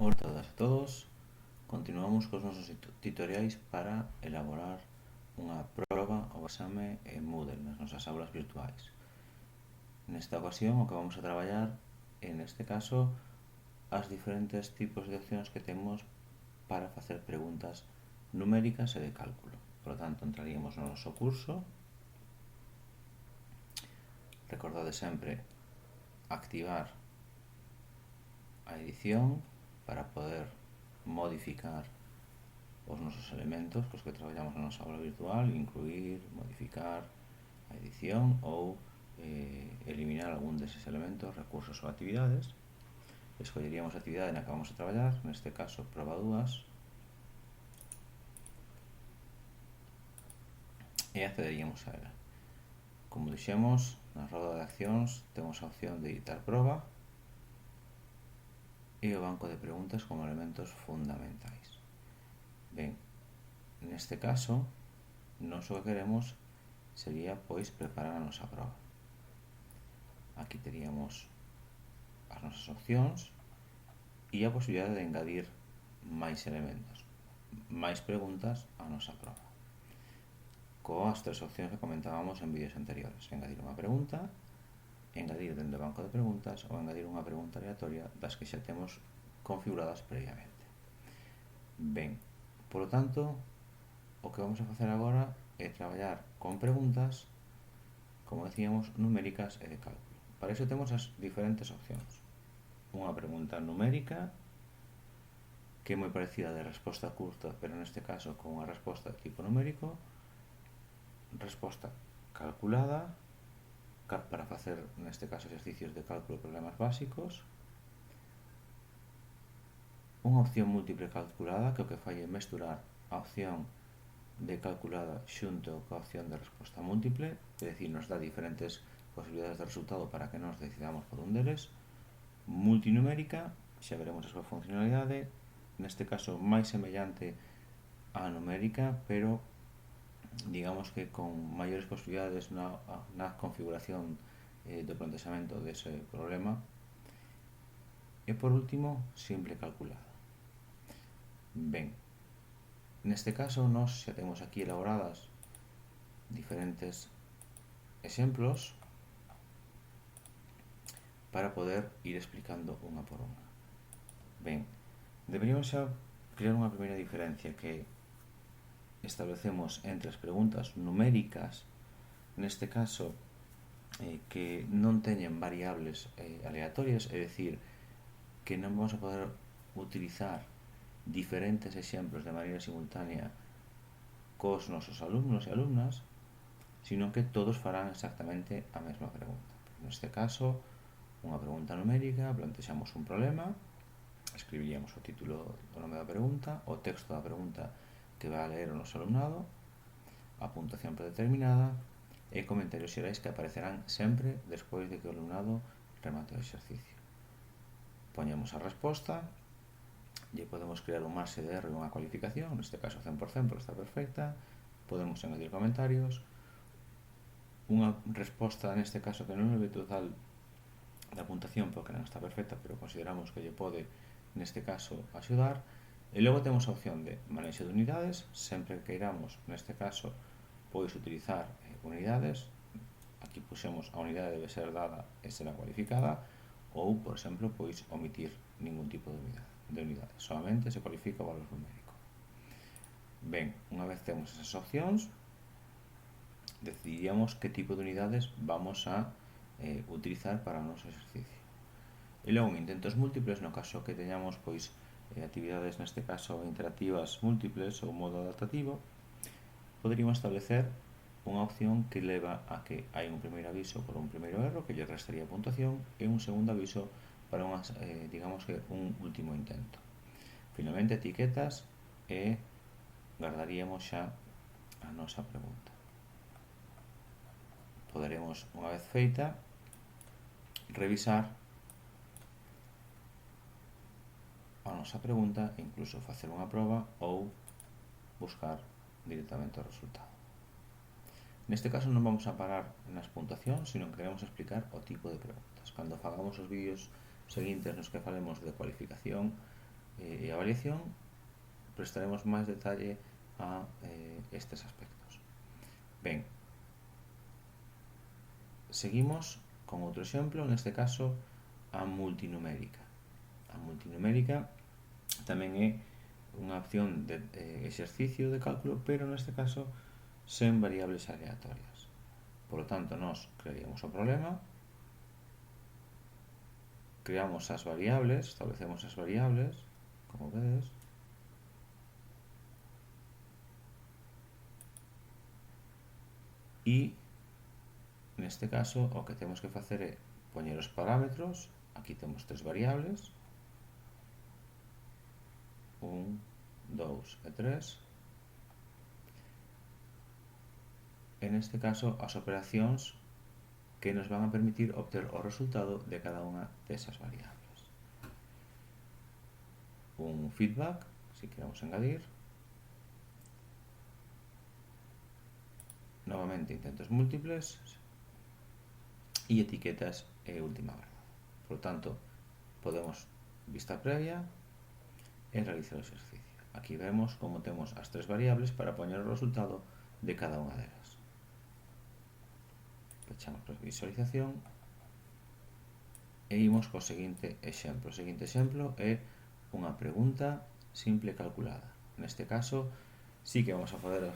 Hola a todas e todos, continuamos cos nosos tutoriais para elaborar unha proba ou exame en Moodle nas nosas aulas virtuais. Nesta ocasión o que vamos a traballar é, neste caso, as diferentes tipos de opcións que temos para facer preguntas numéricas e de cálculo. Por lo tanto, entraríamos no noso curso. Recordade sempre activar a edición para poder modificar os nosos elementos cos que traballamos na nosa aula virtual, incluir, modificar a edición ou eliminar algún deses elementos, recursos ou actividades. Escolleríamos a actividade na que vamos a traballar, neste caso proba 2, e accederíamos a ela. Como dixemos, na roda de accións temos a opción de editar proba e o banco de preguntas como elementos fundamentais. Ben, neste caso, nós o que queremos sería, pois, preparar a nosa proba. Aquí teríamos as nosas opcións e a posibilidade de engadir máis elementos, máis preguntas á nosa proba. Coas tres opcións que comentábamos en vídeos anteriores: engadir unha pregunta, engadir dentro do banco de preguntas ou engadir unha pregunta aleatoria das que xa temos configuradas previamente. Ben, polo tanto, o que vamos a facer agora é traballar con preguntas, como decíamos, numéricas e de cálculo. Para iso temos as diferentes opcións. Unha pregunta numérica, que é moi parecida de resposta curta, pero neste caso con unha resposta de tipo numérico. Resposta calculada, para facer, neste caso, exercicios de cálculo de problemas básicos. Unha opción múltiple calculada, que o que fai é mesturar a opción de calculada xunto coa opción de resposta múltiple, é dicir, nos dá diferentes posibilidades de resultado para que nos decidamos por un deles. Multinumérica, xa veremos a súa funcionalidade, neste caso máis semellante á numérica, pero digamos que con maiores posibilidades na configuración do plantexamento dese problema. E por último, simple calculada. Ben, neste caso nós xa temos aquí elaboradas diferentes exemplos para poder ir explicando unha por unha. Ben, deberíamos xa crear unha primeira diferencia que establecemos entre as preguntas numéricas, neste caso, que non teñen variables aleatorias, é dicir, que non vamos a poder utilizar diferentes exemplos de maneira simultánea cos nosos alumnos e alumnas, sino que todos farán exactamente a mesma pregunta. Neste caso, unha pregunta numérica, plantexamos un problema, escribiríamos o título do nome da pregunta, o texto da pregunta que vai a ler o noso alumnado, a puntuación predeterminada e comentarios xerais que aparecerán sempre despois de que o alumnado remate o exercicio. Poñemos a resposta, e podemos crear un marxe de erro e unha cualificación, neste caso 100%, porque está perfecta. Podemos engadir comentarios, unha resposta, neste caso, que non é o total da puntuación porque non está perfecta, pero consideramos que lle pode, neste caso, axudar. E logo temos a opción de manexo de unidades, sempre que queiramos, neste caso, pois utilizar unidades. Aquí puxemos a unidade debe ser dada e será cualificada, ou, por exemplo, pois omitir ningún tipo de unidade, solamente se cualifica o valor numérico. Ben, unha vez temos esas opcións, decidiríamos que tipo de unidades vamos a utilizar para o noso exercicio. E logo, en intentos múltiples, no caso que teñamos pois actividades, neste caso, interactivas múltiples ou modo adaptativo, poderíamos establecer unha opción que leva a que hai un primeiro aviso por un primeiro erro que lle restaría puntuación e un segundo aviso para digamos que un último intento. Finalmente, etiquetas e guardaríamos xa a nosa pregunta. Poderemos, unha vez feita, revisar a nosa pregunta e incluso facer unha proba ou buscar directamente o resultado. Neste caso non vamos a parar nas puntuacións, sino que queremos explicar o tipo de preguntas. Cando fagamos os vídeos seguintes nos que falemos de cualificación, e a variación, prestaremos máis detalle a estes aspectos. Ben, seguimos con outro exemplo, neste caso a multinumérica. A multinumérica tamén é unha opción de exercicio de cálculo, pero neste caso sen variables aleatorias. Por lo tanto, nós crearíamos o problema, creamos as variables, establecemos as variables, como vedes, e neste caso o que temos que facer é poñer os parámetros. Aquí temos tres variables, 1, 2 e 3, e neste caso as operacións que nos van a permitir obter o resultado de cada unha desas variables. Un feedback, si queremos engadir, novamente intentos múltiples e etiquetas e última verdade. Por lo tanto, podemos vista previa e realizar o exercicio. Aquí vemos como temos as tres variables para poñer o resultado de cada unha delas. Pechamos a visualización e imos co seguinte exemplo. O seguinte exemplo é unha pregunta simple calculada. Neste caso, sí que vamos a poder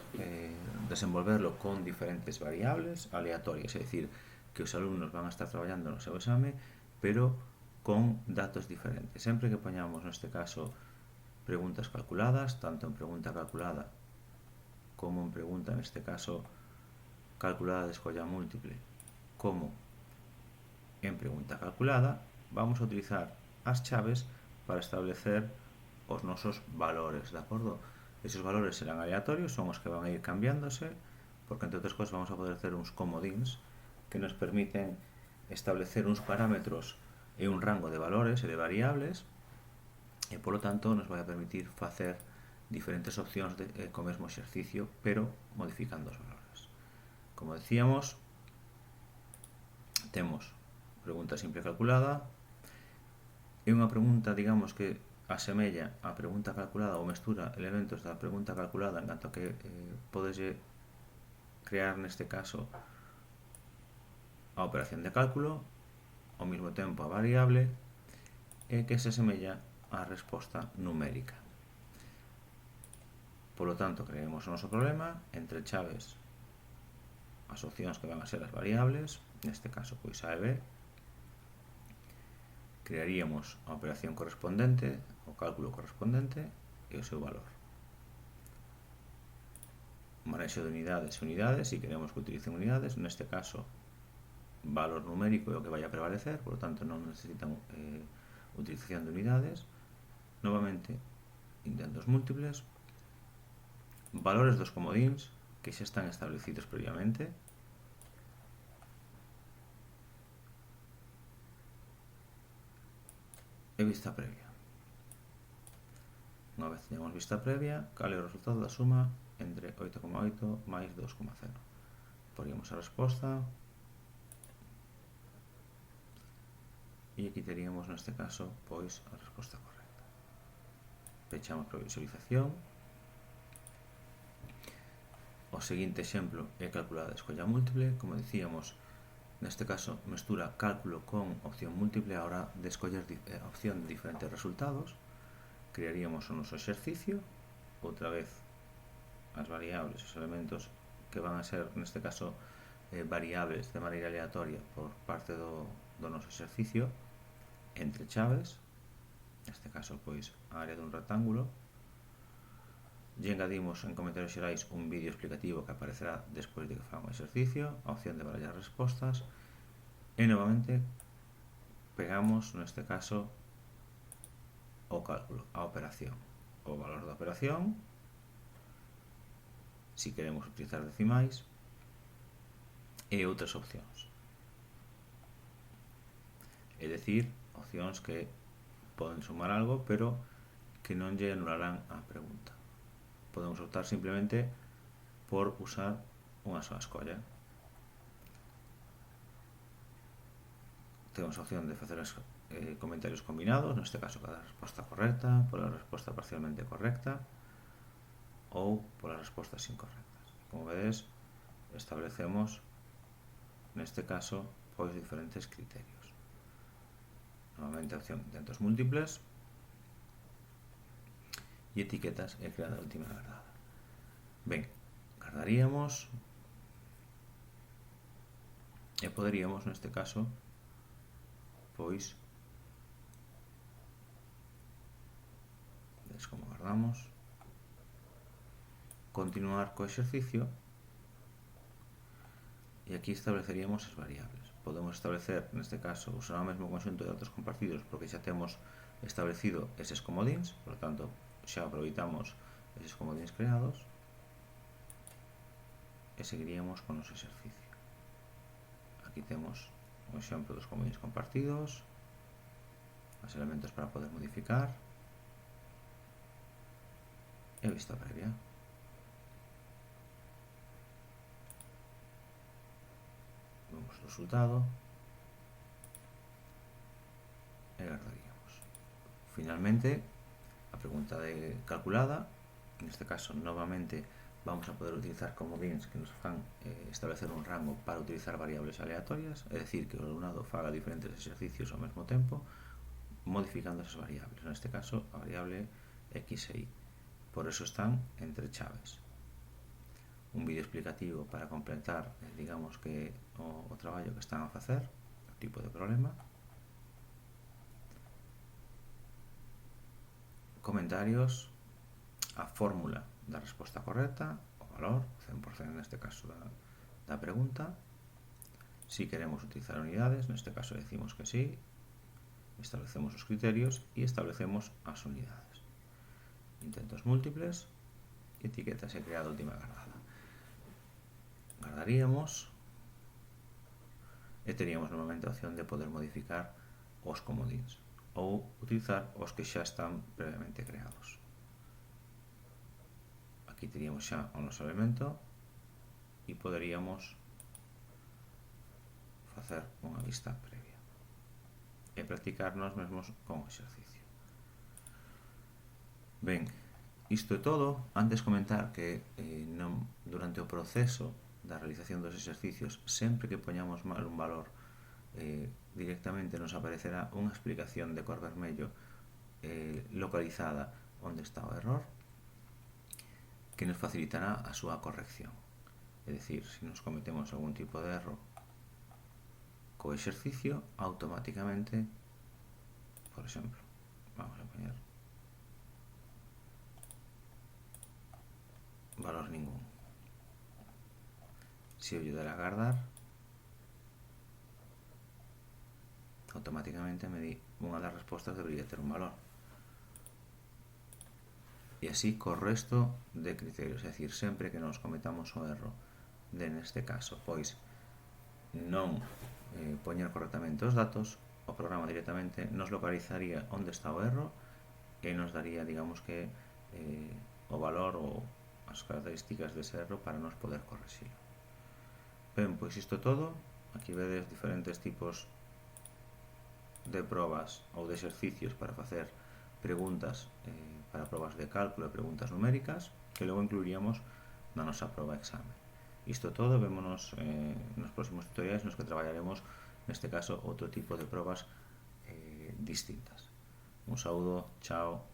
desenvolverlo con diferentes variables aleatorias, é dicir, que os alumnos van a estar traballando no seu exame, pero con datos diferentes. Sempre que poñamos, neste caso, preguntas calculadas, tanto en pregunta calculada como en pregunta, neste caso, calculada de escolla múltiple, como en pregunta calculada, vamos a utilizar as chaves para establecer os nosos valores, de acordo? Esos valores serán aleatorios, son os que van a ir cambiándose, porque entre outras cousas vamos a poder ter uns comodíns que nos permiten establecer uns parámetros e un rango de valores e de variables, e polo tanto nos vai a permitir facer diferentes opcións co mesmo exercicio, pero modificando os valores. Como decíamos, temos pregunta simple calculada, é unha pregunta, digamos, que asemella a pregunta calculada ou mestura elementos da pregunta calculada, en canto que podes crear, neste caso, a operación de cálculo, ao mesmo tempo a variable, e que se asemella á resposta numérica. Por lo tanto, creemos o noso problema, entre chaves as opcións que van a ser as variables, neste caso pois A e B, crearíamos a operación correspondente, o cálculo correspondente e o seu valor. Manexo de unidades e unidades, se queremos que utilicen unidades, neste caso valor numérico é o que vai a prevalecer, por lo tanto non necesitan utilización de unidades. Novamente, intentos múltiples, valores dos comodíns que xa están establecidos previamente, e vista previa. Unha vez teñamos vista previa, cal é o resultado da suma entre 8,8 máis 2,0. Poríamos a resposta e aquí teríamos, neste caso, pois a resposta correcta. Pechamos a visualización. O seguinte exemplo é calculada de escolla múltiple, como dicíamos, neste caso mestura cálculo con opción múltiple a hora de escoller opción de diferentes resultados. Crearíamos o noso exercicio, outra vez as variables, os elementos que van a ser, neste caso, variables de maneira aleatoria por parte do noso exercicio, entre chaves, neste caso, pois, a área dun rectángulo. E engadimos en comentarios xerais un vídeo explicativo que aparecerá despois de que faga un exercicio, a opción de barallar respostas, e novamente pegamos, neste caso, o cálculo, a operación, o valor da operación, si queremos utilizar decimais, e outras opcións. É dicir, opcións que poden sumar algo, pero que non lle anularán a pregunta. Podemos optar simplemente por usar unha soa escolla. Temos a opción de facer comentarios combinados, neste caso cada resposta correcta, pola resposta parcialmente correcta ou polas respostas incorrectas. Como vedes, establecemos neste caso pois diferentes criterios. Novamente a opción de intentos múltiples e etiquetas e creada a última guardada. Ben, guardaríamos e poderíamos neste caso pois ves como guardamos, continuar co exercicio e aquí estableceríamos as variables. Podemos establecer, neste caso, usar o mesmo conxunto de datos compartidos porque xa temos establecido eses comodíns, por lo tanto, xa aproveitamos eses comodíns creados e seguiríamos con os exercicio. Aquí temos un exemplo dos comodíns compartidos, os elementos para poder modificar e vista previa. Vemos o resultado e guardaríamos. Finalmente, a pregunta calculada, neste caso novamente vamos a poder utilizar comodíns que nos fan establecer un rango para utilizar variables aleatorias, é dicir, que o alumnado faga diferentes exercicios ao mesmo tempo modificando esas variables, neste caso a variable x e y. Por eso están entre chaves. Un vídeo explicativo para completar, digamos que o traballo que están a facer, o tipo de problema. Comentarios, a fórmula da resposta correcta, o valor, 100% neste caso da pregunta. Si queremos utilizar unidades, neste caso decimos que sí, establecemos os criterios e establecemos as unidades. Intentos múltiples, etiquetas e creada a última guardada. Guardaríamos e teríamos novamente a opción de poder modificar os comodíns ou utilizar os que xa están previamente creados. Aquí teríamos xa o noso elemento e poderíamos facer unha vista previa e practicar nós mesmos con o exercicio. Ben, isto é todo. Antes comentar que durante o proceso da realización dos exercicios, sempre que poñamos mal un valor, directamente nos aparecerá unha explicación de cor vermello localizada onde está o error, que nos facilitará a súa corrección. É dicir, se nos cometemos algún tipo de erro co exercicio, automáticamente, por exemplo, vamos a poñer valor ningún. Se eu lle dar a guardar, automáticamente me di unha das respostas debería ter un valor. E así co resto de criterios, é dicir, sempre que nos cometamos o erro de, neste caso, pois non poñer correctamente os datos, o programa directamente nos localizaría onde está o erro e nos daría, digamos que, o valor ou as características dese erro para nos poder correxilo. Ben, pois isto todo. Aquí vedes diferentes tipos de probas ou de exercicios para facer preguntas para probas de cálculo e preguntas numéricas que logo incluiríamos na nosa proba exame. Isto todo, vémonos nos próximos tutoriais nos que traballaremos, neste caso, outro tipo de probas distintas. Un saúdo, chao.